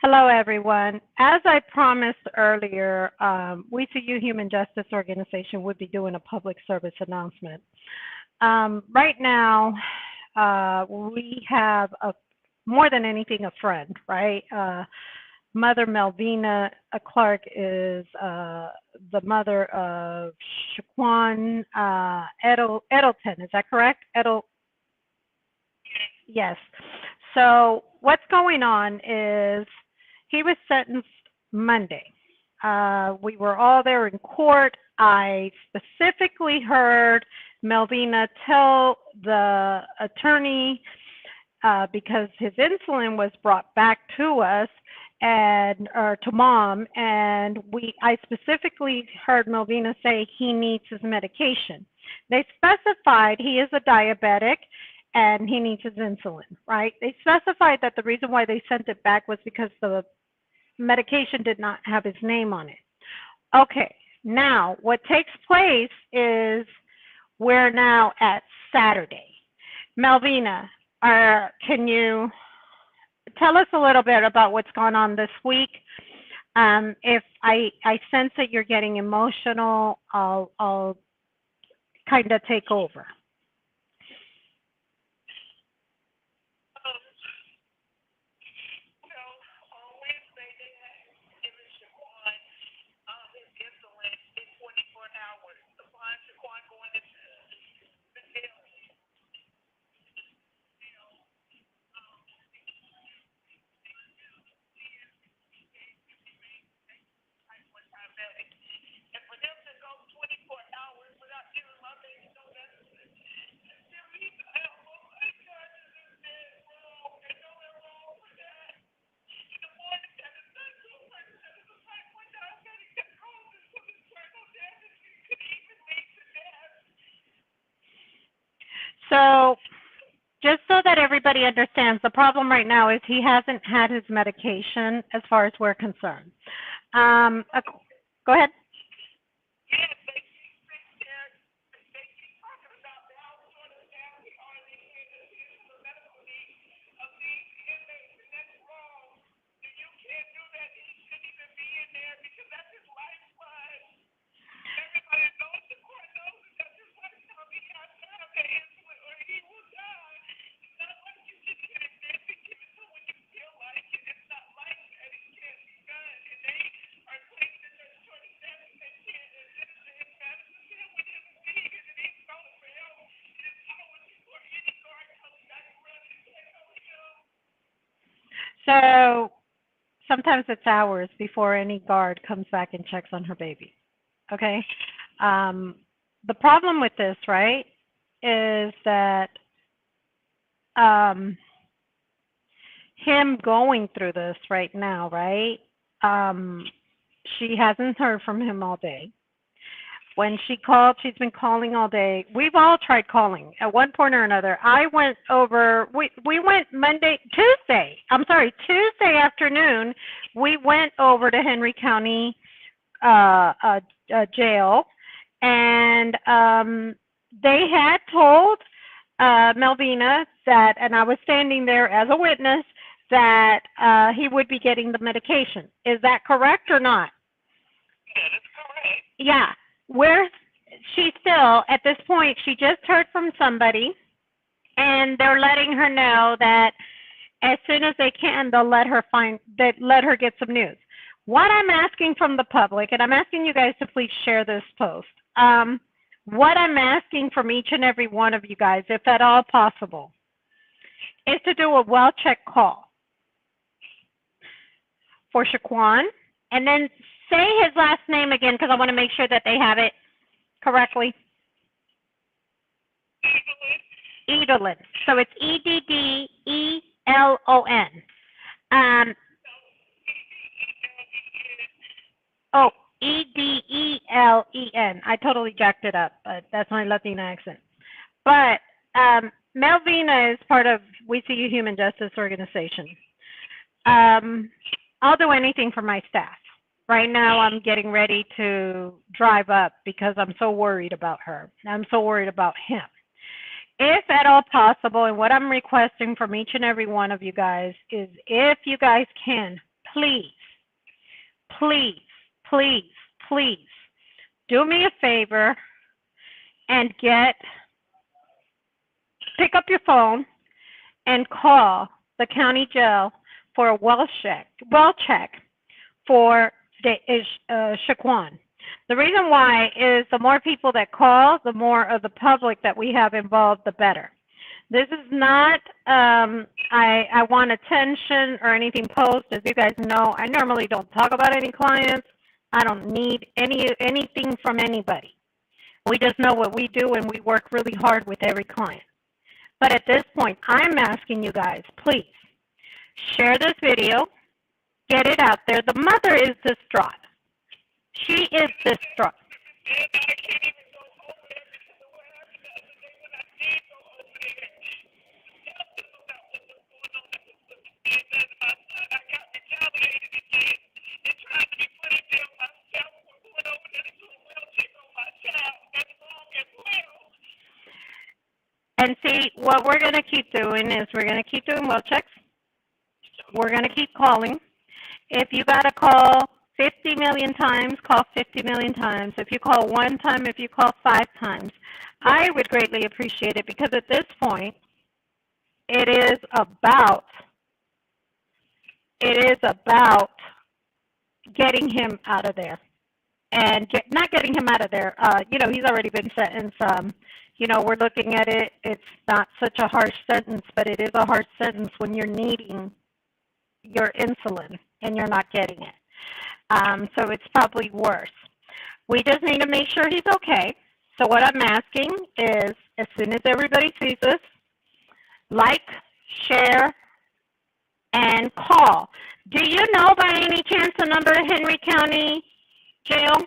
Hello, everyone. As I promised earlier, WeCU Human Justice Organization would be doing a public service announcement. Right now, we have more than anything a friend, right? Mother Melvennia Clatk is the mother of Shaqwan Eddelen. Is that correct? Yes. So what's going on is he was sentenced Monday. We were all there in court. I specifically heard Melvennia tell the attorney because his insulin was brought back to us or to mom, and I specifically heard Melvennia say he needs his medication. They specified he is a diabetic and he needs his insulin, right? They specified that the reason why they sent it back was because the medication did not have his name on it. Okay, now what takes place is we're now at Saturday. Melvennia, can you tell us a little bit about what's gone on this week? If I sense that you're getting emotional, I'll kind of take over. So just so that everybody understands, the problem right now is he hasn't had his medication as far as we're concerned. Go ahead. So sometimes it's hours before any guard comes back and checks on her baby. Okay. The problem with this, right, is that him going through this right now, right? She hasn't heard from him all day. When she called, she's been calling all day. We've all tried calling at one point or another. I went over, we went Tuesday afternoon, we went over to Henry County jail, and they had told Melvennia that, and I was standing there as a witness, that he would be getting the medication. Is that correct or not? Yeah, that's correct. Yeah. Where she still, at this point, she just heard from somebody, and they're letting her know that as soon as they can, they'll let her get some news. What I'm asking from the public, and I'm asking you guys to please share this post, what I'm asking from each and every one of you guys, if at all possible, is to do a well-checked call for Shaqwan, and then say his last name again, because I want to make sure that they have it correctly. Eddelen. So it's Eddelen. Oh, Edelen. I totally jacked it up, but that's my Latina accent. But Melvennia is part of WeCU Human Justice Organization. I'll do anything for my staff. Right now, I'm getting ready to drive up because I'm so worried about her. I'm so worried about him. If at all possible, and what I'm requesting from each and every one of you guys is if you guys can, please, please, please, please do me a favor and pick up your phone and call the county jail for a well check for Shaqwan. The reason why is the more people that call, the more of the public that we have involved, the better. This is not, I want attention or anything posted. As you guys know, I normally don't talk about any clients. I don't need anything from anybody. We just know what we do, and we work really hard with every client. But at this point, I'm asking you guys, please, share this video, get it out there. The mother is distraught. She is distraught. And see, what we're going to keep doing is we're going to keep doing well checks. We're going to keep calling. If you got to call 50 million times, call 50 million times. If you call one time, if you call 5 times, I would greatly appreciate it, because at this point, it is about getting him out of there. And not getting him out of there. He's already been sentenced. We're looking at it. It's not such a harsh sentence, but it is a harsh sentence when you're needing your insulin and you're not getting it. So it's probably worse. We just need to make sure he's okay. So what I'm asking is, as soon as everybody sees this, like, share, and call. Do you know by any chance the number of Henry County Jail? No,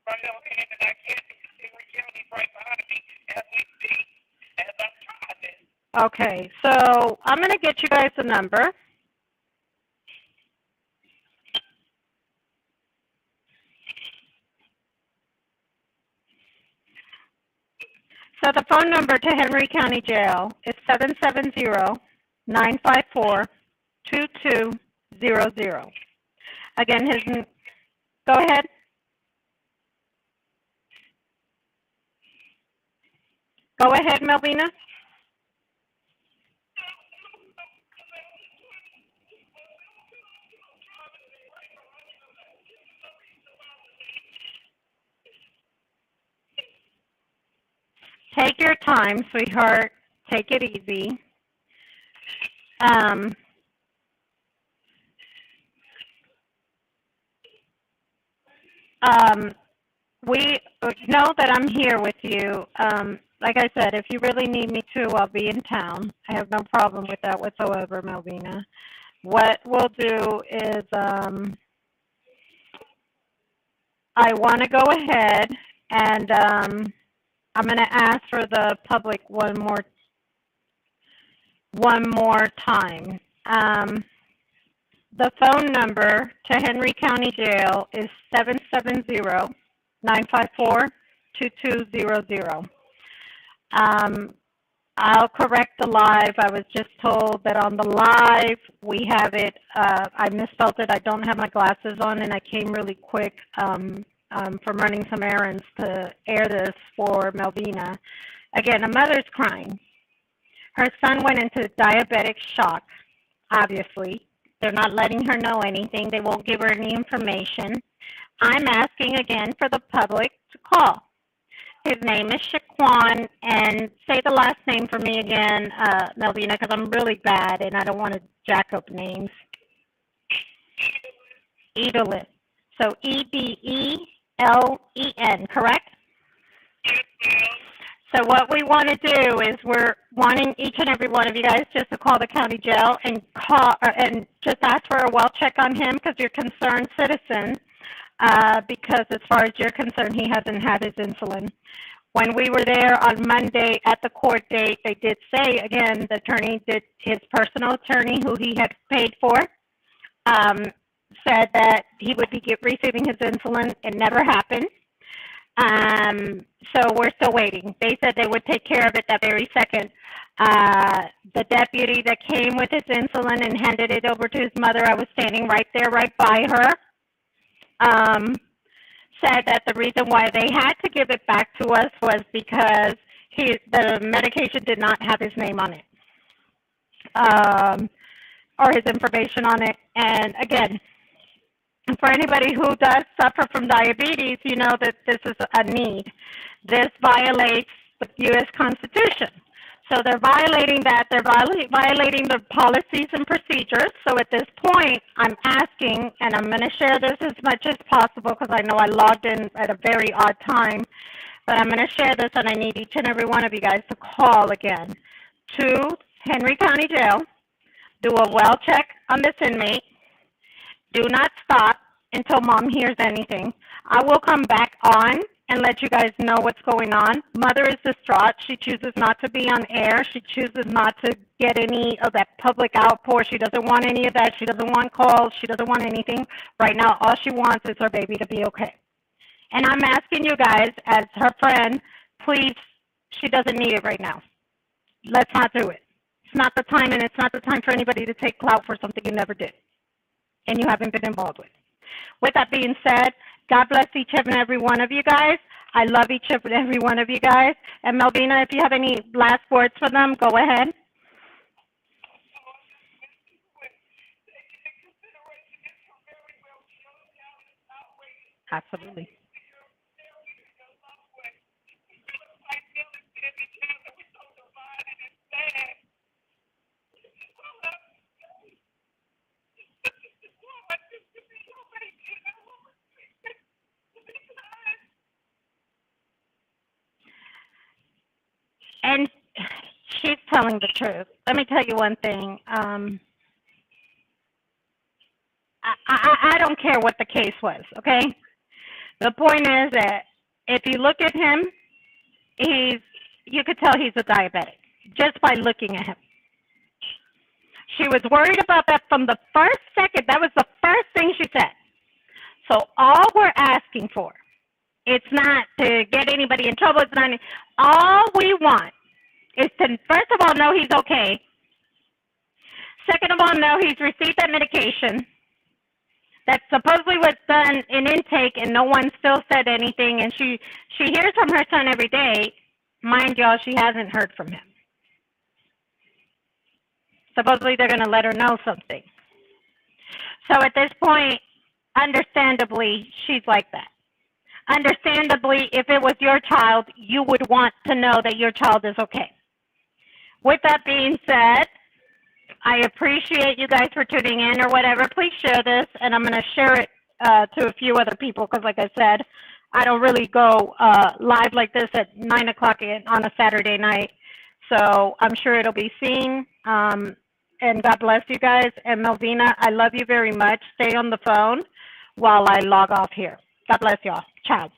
right on hand, and I can't see Henry County right behind me as we speak, as I'm driving. Okay, so I'm going to get you guys the number. So the phone number to Henry County Jail is 770-954-2200. Again, go ahead. Go ahead, Melvennia. Take your time, sweetheart. Take it easy. We know that I'm here with you. Like I said, if you really need me to, I'll be in town. I have no problem with that whatsoever, Melvennia. What we'll do is I want to go ahead and I'm going to ask for the public one more time. The phone number to Henry County Jail is 770-954-2200. I'll correct the live. I was just told that on the live we have it. I misspelled it. I don't have my glasses on, and I came really quick from running some errands to air this for Melvennia. Again, a mother's crying. Her son went into diabetic shock, obviously. They're not letting her know anything. They won't give her any information. I'm asking again for the public to call. His name is Shaqwan, and say the last name for me again, Melvennia, because I'm really bad and I don't want to jack up names. Eddelen. So Edelen, correct? So what we want to do is we're wanting each and every one of you guys just to call the county jail and just ask for a well check on him, because you're a concerned citizen. Because as far as you're concerned, he hasn't had his insulin. When we were there on Monday at the court date, they did say, again, the attorney did, his personal attorney, who he had paid for, said that he would be receiving his insulin. It never happened. So we're still waiting. They said they would take care of it that very second. The deputy that came with his insulin and handed it over to his mother, I was standing right there, right by her, said that the reason why they had to give it back to us was because the medication did not have his name on it, or his information on it. And again, for anybody who does suffer from diabetes, you know that this is a need. This violates the U.S. Constitution. So they're violating that. They're violating the policies and procedures. So at this point, I'm asking, and I'm going to share this as much as possible because I know I logged in at a very odd time, but I'm going to share this, and I need each and every one of you guys to call again to Henry County Jail, do a well check on this inmate. Do not stop until mom hears anything. I will come back on and let you guys know what's going on. Mother is distraught. She chooses not to be on air. She chooses not to get any of that public outpour. She doesn't want any of that. She doesn't want calls. She doesn't want anything. Right now, all she wants is her baby to be okay. And I'm asking you guys, as her friend, please, she doesn't need it right now. Let's not do it. It's not the time, and it's not the time for anybody to take clout for something you never did and you haven't been involved with. With that being said, God bless each and every one of you guys. I love each and every one of you guys. And Melvina, if you have any last words for them, go ahead. Absolutely. And she's telling the truth. Let me tell you one thing. I don't care what the case was, okay? The point is that if you look at him, you could tell he's a diabetic just by looking at him. She was worried about that from the first second. That was the first thing she said. So all we're asking for, it's not to get anybody in trouble. It's not. All we want is to, first of all, know he's okay. Second of all, know he's received that medication that supposedly was done in intake, and no one still said anything. And she hears from her son every day. Mind y'all, she hasn't heard from him. Supposedly they're going to let her know something. So at this point, understandably, she's like that. Understandably, if it was your child, you would want to know that your child is okay. With that being said, I appreciate you guys for tuning in or whatever. Please share this, and I'm going to share it to a few other people because, like I said, I don't really go live like this at 9 o'clock on a Saturday night. So I'm sure it'll be seen. And God bless you guys. And Melvina, I love you very much. Stay on the phone while I log off here. God bless y'all. Ciao.